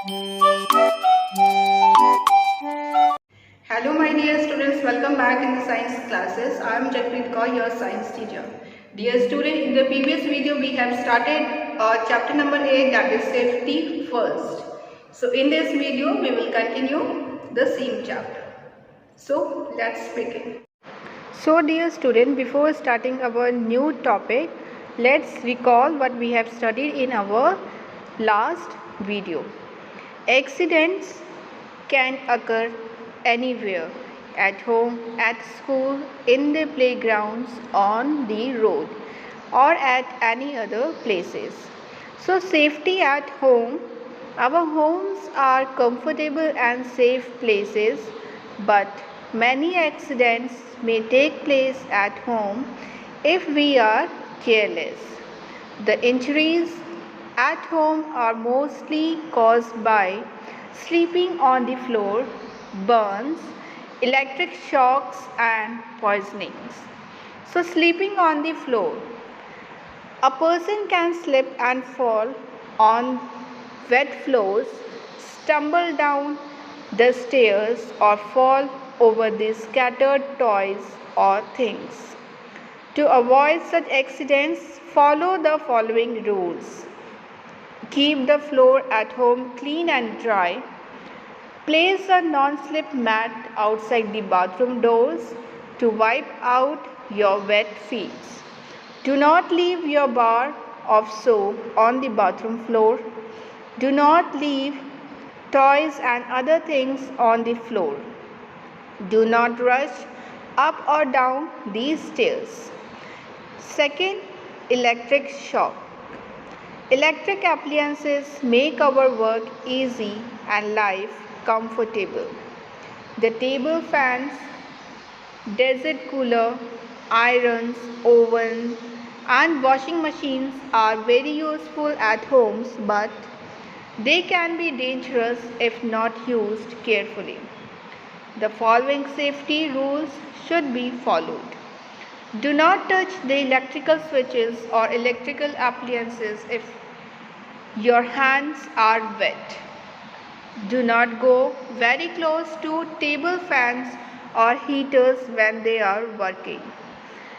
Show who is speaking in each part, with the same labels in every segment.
Speaker 1: Hello my dear students, welcome back in the science classes. I am Jakpreet Kaur, your science teacher. Dear student, in the previous video we have started chapter number 8, that is safety first. So in this video we will continue the same chapter. So let's begin. So dear student, before starting our new topic, let's recall what we have studied in our last video. Accidents can occur anywhere, at home, at school, in the playgrounds, on the road, or at any other places. So safety at home. Our homes are comfortable and safe places, but many accidents may take place at home if we are careless. The injuries at home are mostly caused by sleeping on the floor, burns, electric shocks, and poisonings. So, sleeping on the floor. A person can slip and fall on wet floors, stumble down the stairs, or fall over the scattered toys or things. To avoid such accidents, follow the following rules. Keep the floor at home clean and dry. Place a non-slip mat outside the bathroom doors to wipe out your wet feet. Do not leave your bar of soap on the bathroom floor. Do not leave toys and other things on the floor. Do not rush up or down these stairs. Second, electric shock. Electric appliances make our work easy and life comfortable. The table fans, desert cooler, irons, oven, and washing machines are very useful at homes, but they can be dangerous if not used carefully. The following safety rules should be followed. Do not touch the electrical switches or electrical appliances if your hands are wet. Do not go very close to table fans or heaters when they are working.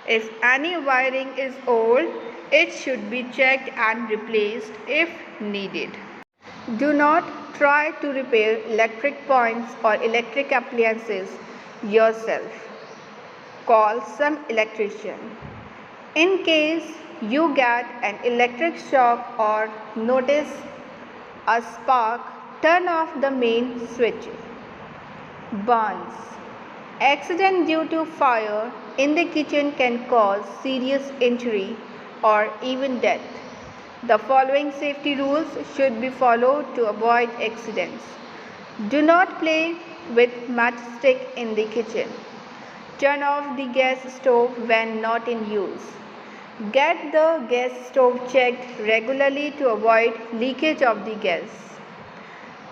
Speaker 1: If any wiring is old, it should be checked and replaced if needed. Do not try to repair electric points or electric appliances yourself. Call some electrician. In case you get an electric shock or notice a spark, turn off the main switch. Burns. Accident due to fire in the kitchen can cause serious injury or even death. The following safety rules should be followed to avoid accidents. Do not play with matchstick in the kitchen. Turn off the gas stove when not in use. Get the gas stove checked regularly to avoid leakage of the gas.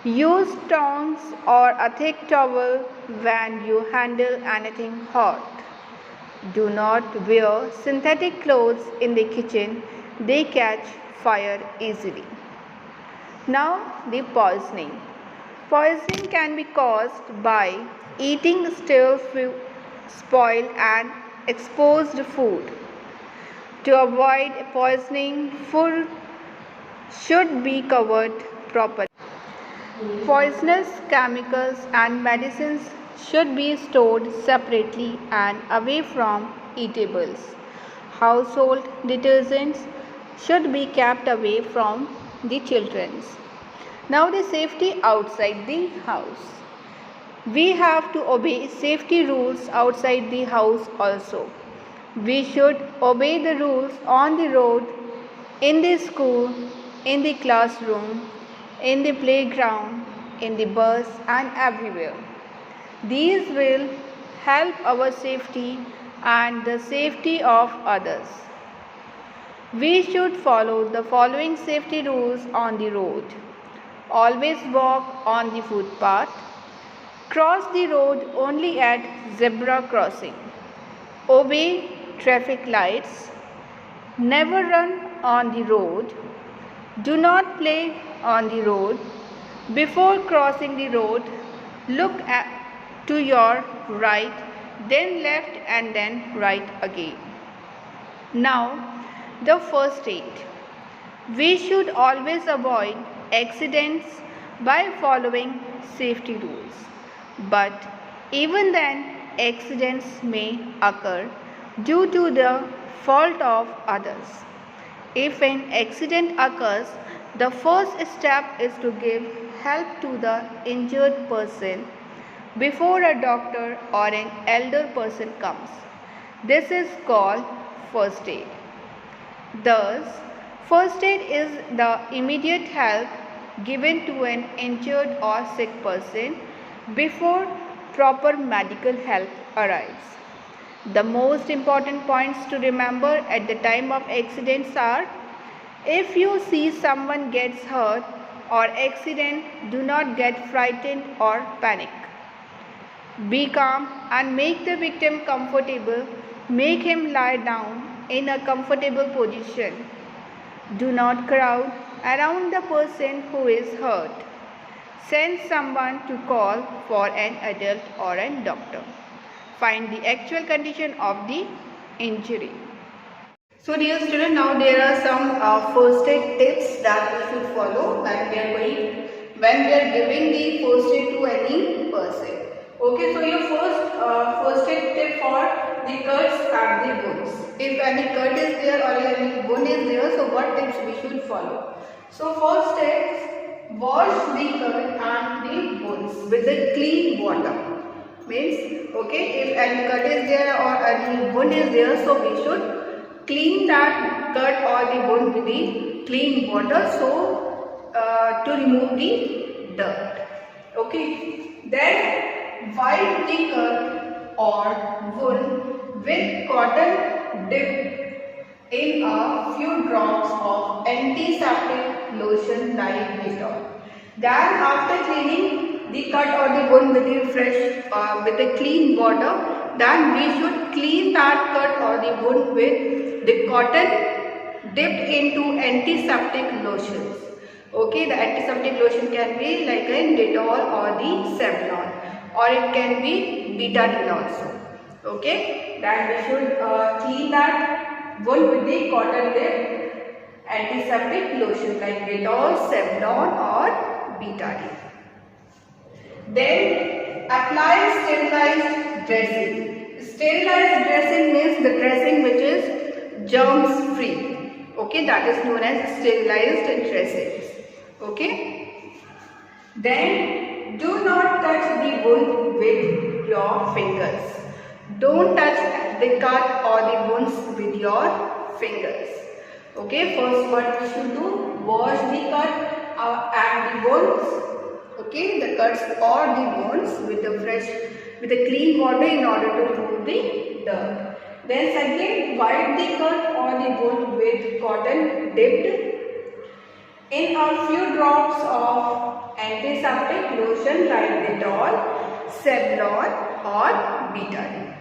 Speaker 1: Use tongs or a thick towel when you handle anything hot. Do not wear synthetic clothes in the kitchen, they catch fire easily. Now, the poisoning. Poisoning can be caused by eating stale food, spoiled and exposed food. To avoid poisoning, food should be covered properly. Poisonous chemicals and medicines should be stored separately and away from eatables. Household detergents should be kept away from the children. Now the safety outside the house. We have to obey safety rules outside the house also. We should obey the rules on the road, in the school, in the classroom, in the playground, in the bus and everywhere. These will help our safety and the safety of others. We should follow the following safety rules on the road. Always walk on the footpath. Cross the road only at zebra crossing. Obey traffic lights. Never run on the road. Do not play on the road. Before crossing the road, to your right, then left and then right again. Now, the first aid. We should always avoid accidents by following safety rules. But even then, accidents may occur due to the fault of others. If an accident occurs, the first step is to give help to the injured person before a doctor or an elder person comes. This is called first aid. Thus, first aid is the immediate help given to an injured or sick person before proper medical help arrives. The most important points to remember at the time of accidents are: if you see someone gets hurt or accident, do not get frightened or panic. Be calm and make the victim comfortable. Make him lie down in a comfortable position. Do not crowd around the person who is hurt. Send someone to call for an adult or a doctor. Find the actual condition of the injury. So dear student, now there are some first aid tips that we should follow when we are giving the first aid to any person. Okay, so your first aid tip for the cuts and the wounds. If any cut is there or any wound is there, so what tips we should follow? So first is wash the cut and the wounds with the clean water. Means, okay, if any cut is there or any wound is there, so we should clean that cut or the wound with the clean water, so to remove the dirt. Okay, then wipe the cut or wound with cotton dipped in a few drops of antiseptic lotion like Dettol. Then after cleaning the cut or the wound with the clean water, then we should clean that cut or the wound with the cotton dipped into antiseptic lotions. Okay, the antiseptic lotion can be like a Dettol or the Savlon, or it can be Betadine also. Okay, then we should clean that wound with the cotton dipped antiseptic lotion like Dettol, Savlon or Betadine. Then apply sterilized dressing. Sterilized dressing means the dressing which is germs free. Okay, that is known as sterilized dressings. Okay. Then do not touch the wound with your fingers. Don't touch the cut or the wounds with your fingers. Okay, first what we should do, wash the cut and the wounds. Okay, the cuts or the wounds with the clean water in order to remove the dirt. Then second, wipe the cut or the wound with cotton dipped in a few drops of antiseptic lotion like Dettol, Savlon or Betadine.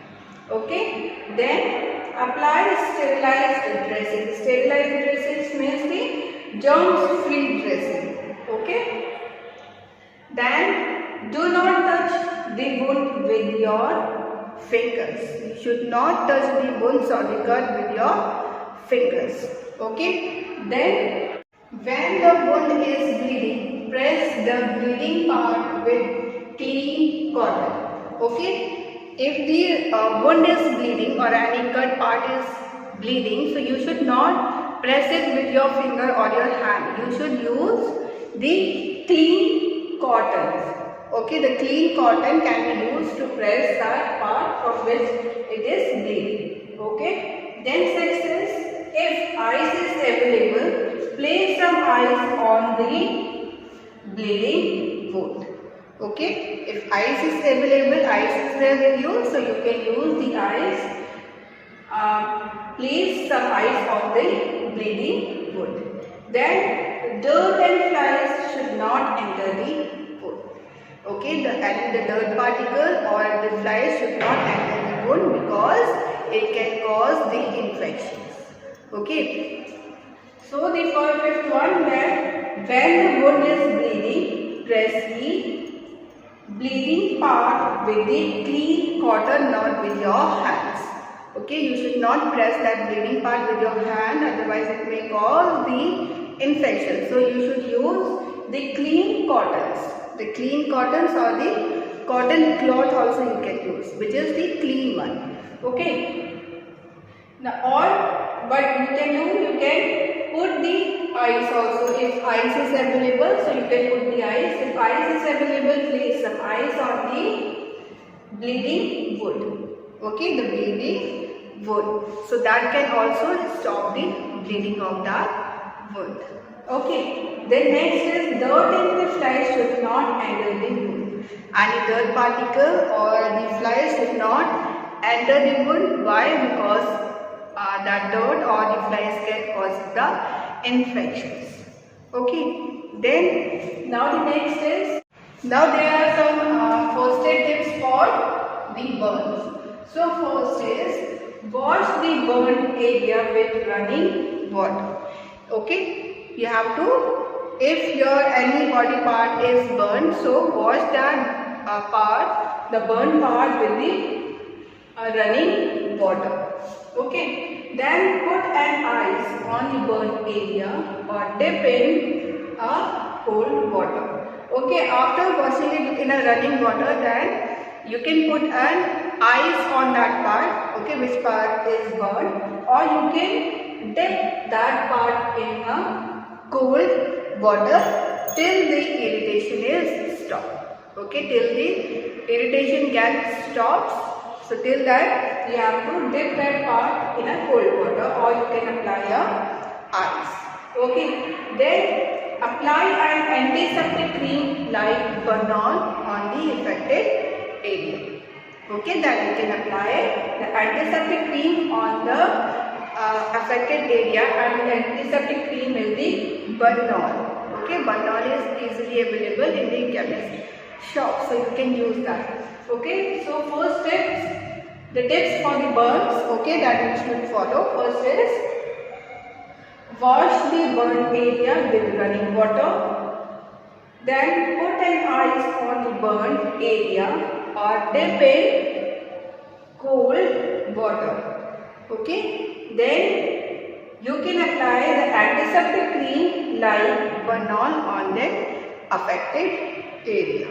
Speaker 1: Okay, then apply sterilized dressing. Sterilized dressing means the germs-free dressing. Okay. Then do not touch the wound with your fingers. You should not touch the wounds or the cut with your fingers. Okay. Then when the wound is bleeding, press the bleeding part with clean cotton. Okay. If the wound is bleeding or any cut part is bleeding, so you should not press it with your finger or your hand. You should use the clean cotton. Okay, the clean cotton can be used to press that part from which it is bleeding. Okay. Then sixth is, if ice is available, place some ice on the bleeding wound. Okay. If ice is available, ice is there with you, so you can use the ice. Place some ice on the bleeding wound. Then dirt and flies should not enter the wound. Okay, the dirt particle or the flies should not enter the wound because it can cause the infections. Okay. So the fifth one, that when the wound is bleeding, press press the bleeding part with the clean cotton, not with your hands. Okay, you should not press that bleeding part with your hand, otherwise it may cause the infection. So you should use the clean cottons. The clean cottons or the cotton cloth also you can use, which is the clean one. Okay. Now, or what you can do, you can put the ice also. If ice is available, so you can put the ice. If ice is available, place some ice on the bleeding wound. Okay, the bleeding wound. So that can also stop the bleeding of that wound. Okay. Then next is dirt in the fly should not enter the wound. Any dirt particle or the fly should not enter the wound. Why? Because that dirt or the flies can cause the infections. Okay. Then now the next is, now there are some first aid tips for the burns. So first is wash the burn area with running water. Okay. You have to, if your any body part is burned, so wash that part, the burn part with the running water. Okay. Then put an ice on the burn area or dip in a cold water. Okay. After washing it in a running water, then you can put an ice on that part. Okay, which part is burned, or you can dip that part in a cold water till the irritation is stopped. Okay, till the irritation gets stops. So till that you have to dip that part in a cold water, or you can apply a ice. Okay, then apply an antiseptic cream like Banol on the affected area. Okay, then you can apply the antiseptic cream on the affected area, and the antiseptic cream is the Banol. Okay, Banol is easily available in the chemist shop, so you can use that. Okay, so first tips, the tips for the burns, okay, that you should follow. First is wash the burn area with running water. Then put an ice on the burn area or dip in cold water. Okay, then you can apply the antiseptic cream like Banol on the affected area.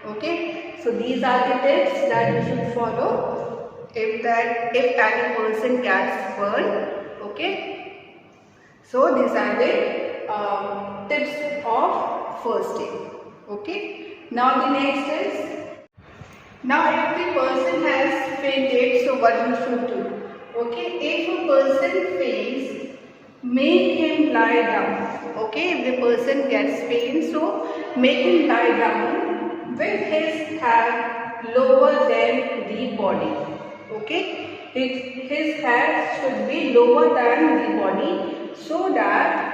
Speaker 1: Okay, so these are the tips that you should follow if any person gets burned. Okay, so these are the tips of first aid. Okay, now the next is, now if the person has fainted, so what you should do? Okay, if a person faints, make him lie down. Okay, if the person gets faint, so make him lie down with his head lower than the body. Okay, his head should be lower than the body, so that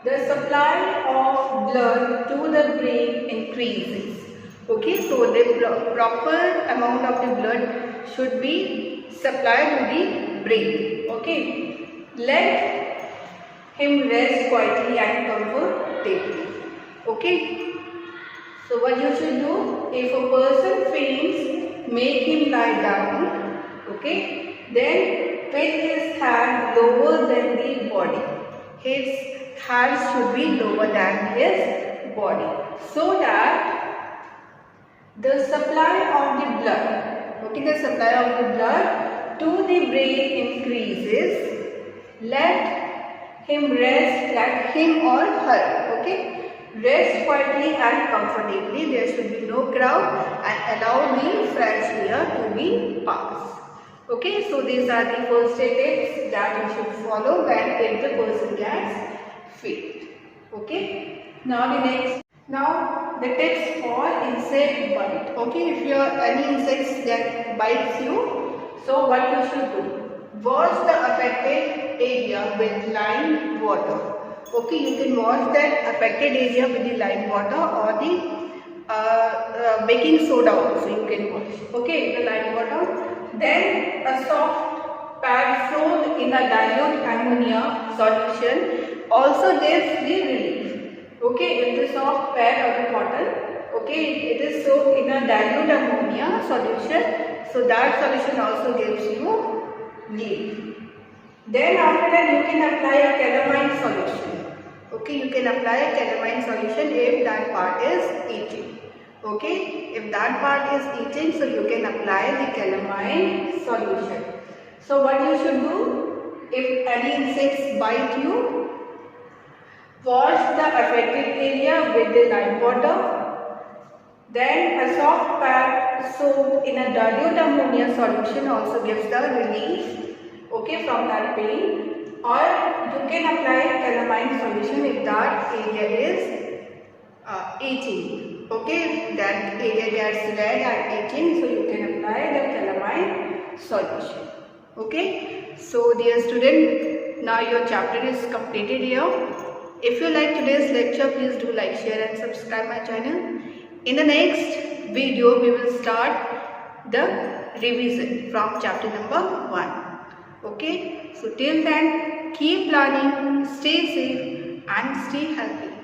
Speaker 1: the supply of blood to the brain increases. Okay, so the proper amount of the blood should be supplied to the brain. Okay, let him rest quietly and comfortably. Okay, so what you should do, if a person faints, make him lie down. Okay, then with his hand lower than the body. His hands should be lower than his body, so that the supply of the blood, okay, the supply of the blood to the brain increases. Let him rest, let him or her, okay, rest quietly and comfortably. There should be no crowd, and allow the fresh air to be passed. Okay, so these are the first aid tips that you should follow when if the person gets faint. Okay, now the next. Now the tips for insect bite. Okay, if any insects that bites you, so what you should do? Wash the affected area with lime water. Okay, you can wash that affected area with the lime water or the baking soda also you can wash. Okay, the lime water. Then a soft pad soaked in a dilute ammonia solution also gives the relief. Okay, if the soft pad or the cotton, okay, it is soaked in a dilute ammonia solution, so that solution also gives you leaf. Then after that you can apply a calamine solution. Okay, you can apply a calamine solution if that part is eating. Okay, if that part is eating, so you can apply the calamine solution. So what you should do, if any insects bite you, wash the affected area with the lime water. Then a soft pad soaked in a dilute ammonia solution also gives the relief, okay, from that pain. Or you can apply calamine solution if that area is itching. Okay, if that area gets red and itching, so you can apply the calamine solution. Okay, so dear student, now your chapter is completed here. If you like today's lecture, please do like, share and subscribe my channel. In the next video, we will start the revision from chapter number 1. Okay, so till then, keep learning, stay safe and stay healthy.